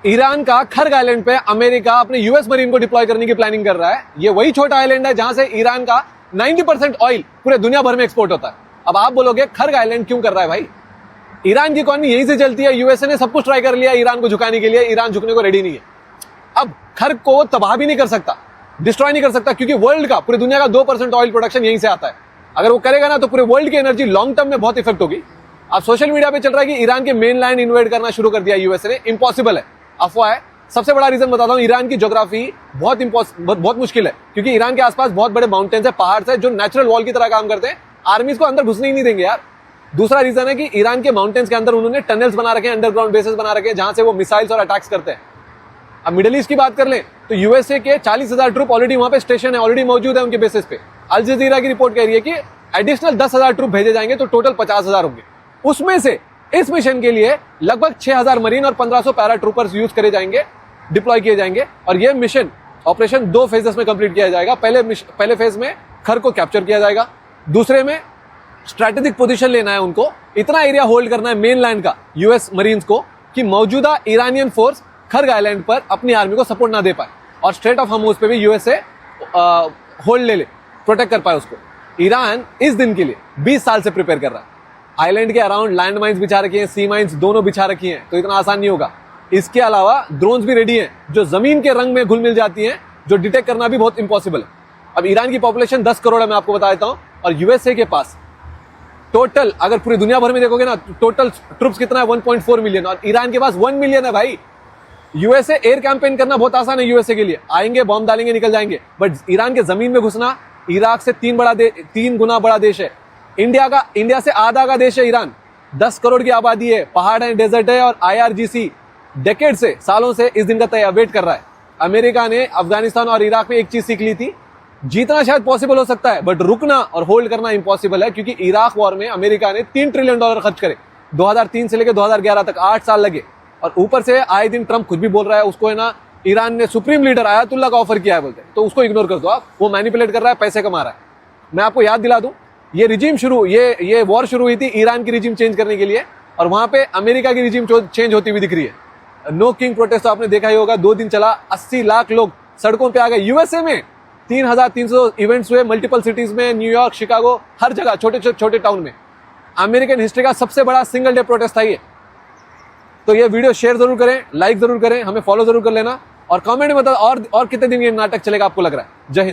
Iran का खर्ग island पे America अपने यूएस मरीन को डिप्लॉय करने की प्लानिंग कर रहा है। ये वही छोटा आइलैंड है जहां से ईरान का 90% ऑयल पूरे दुनिया भर में एक्सपोर्ट होता है। अब आप बोलोगे खर्ग आइलैंड क्यों कर रहा है भाई? ईरान की इकॉनमी यहीं से चलती है। यूएसए ने सब कुछ ट्राई कर लिया ईरान को झुकाने के लिए, ईरान झुकने को रेडी नहीं है। अब खर्ग को तबाह भी नहीं कर सकता, डिस्ट्रॉय नहीं कर सकता, क्योंकि वर्ल्ड का, पूरी दुनिया का 2% ऑयल प्रोडक्शन यहीं से आता है। अगर वो करेगा ना तो पूरे वर्ल्ड की एनर्जी लॉन्ग टर्म में बहुत इफेक्ट होगी। अब सोशल मीडिया पे चल रहा है कि ईरान के मेन लैंड इन्वेड करना शुरू कर दिया यूएसए ने। इम्पॉसिबल है, अफवाह है। सबसे बड़ा रीजन बताता हूं, ईरान की ज्योग्राफी बहुत मुश्किल है, क्योंकि ईरान के आसपास बहुत बड़े माउंटेन्स है, पहाड़ है, जो नेचुरल वॉल की तरह काम करते हैं। आर्मीज को अंदर घुसने ही नहीं देंगे यार। दूसरा रीजन है कि ईरान के माउंटेन्स के अंदर उन्होंने टनल्स बना रखे हैं, अंडरग्राउंड बेसेस बना रखे हैं, जहां से वो मिसाइल्स और अटैक्स करते हैं। अब मिडिल ईस्ट की बात कर लें तो यूएसए के 40,000 ट्रूप ऑलरेडी वहां पे स्टेशन है, ऑलरेडी मौजूद है उनके बेसिस पे। अल जजीरा की रिपोर्ट कह रही है कि एडिशनल 10,000 ट्रूप भेजे जाएंगे, तो टोटल 50,000 होंगे। उसमें से इस मिशन के लिए लगभग 6,000 मरीन और 1,500 पैरा ट्रूपर्स यूज करे जाएंगे, डिप्लॉय किए जाएंगे। और यह मिशन ऑपरेशन 2 फेजेस में कंप्लीट किया जाएगा। पहले फेज में खर्ग को कैप्चर किया जाएगा, दूसरे में स्ट्रैटेजिक पोजीशन लेना है उनको, इतना एरिया होल्ड करना है मेनलैंड का यूएस मरीन्स को कि मौजूदा ईरानियन फोर्स खर्ग आइलैंड पर अपनी आर्मी को सपोर्ट ना दे पाए, और स्ट्रेट ऑफ हर्मुज पे भी यूएसए होल्ड ले प्रोटेक्ट कर पाए उसको। ईरान इस दिन के लिए 20 साल से प्रिपेयर कर रहा है। आइलैंड के अराउंड लैंड माइंस बिछा रखी हैं, सी माइंस दोनों बिछा रखी हैं, तो इतना आसान नहीं होगा। इसके अलावा ड्रोन्स भी रेडी हैं, जो जमीन के रंग में घुल मिल जाती हैं, जो डिटेक्ट करना भी बहुत इंपॉसिबल है। अब ईरान की पॉपुलेशन 10 करोड़ है, मैं आपको बता देता हूं, और यूएसए के पास टोटल, अगर पूरी दुनिया भर में देखोगे ना, टोटल ट्रूप्स कितना है? 1.4 मिलियन, और ईरान के पास 1 मिलियन है भाई। यूएसए एयर कैंपेन करना बहुत आसान है यूएसए के लिए, आएंगे, बॉम्ब डालेंगे, निकल जाएंगे। बट ईरान के जमीन में घुसना, इराक से 3 गुना बड़ा देश है, इंडिया से आधा का देश है ईरान। 10 करोड़ की आबादी है, पहाड़ है, डेजर्ट है, और आईआरजीसी डेकेड से, सालों से इस दिन का वेट कर रहा है। अमेरिका ने अफगानिस्तान और इराक में एक चीज सीख ली थी, जीतना शायद पॉसिबल हो सकता है, बट रुकना और होल्ड करना इम्पॉसिबल है, क्योंकि इराक वॉर में अमेरिका ने $3 ट्रिलियन खर्च करे। 2003 से लेकर 2011 तक 8 साल लगे। और ऊपर से आए दिन ट्रंप खुद भी बोल रहा है, उसको है ना, ईरान ने सुप्रीम लीडर आयतुल्ला का ऑफर किया है बोलते हैं, तो उसको इग्नोर कर दो आप। वो मैनिपुलेट कर रहा है, पैसे कमा रहा है। मैं आपको याद दिला दूं, ये वॉर शुरू हुई थी ईरान की रिजीम चेंज करने के लिए, और वहां पे अमेरिका की रिजीम चेंज होती हुई दिख रही है। नो किंग प्रोटेस्ट तो आपने देखा ही होगा, 2 दिन चला, 80 लाख लोग सड़कों पे आ गए। यूएसए में 3,300 इवेंट्स हुए, मल्टीपल सिटीज में, न्यूयॉर्क, शिकागो, हर जगह, छोटे टाउन में। अमेरिकन हिस्ट्री का सबसे बड़ा सिंगल डे प्रोटेस्ट था ये। तो ये वीडियो शेयर जरूर करें, लाइक जरूर करें, हमें फॉलो जरूर कर लेना, और कमेंट में बताओ और कितने दिन ये नाटक चलेगा आपको लग रहा है। जय हिंद।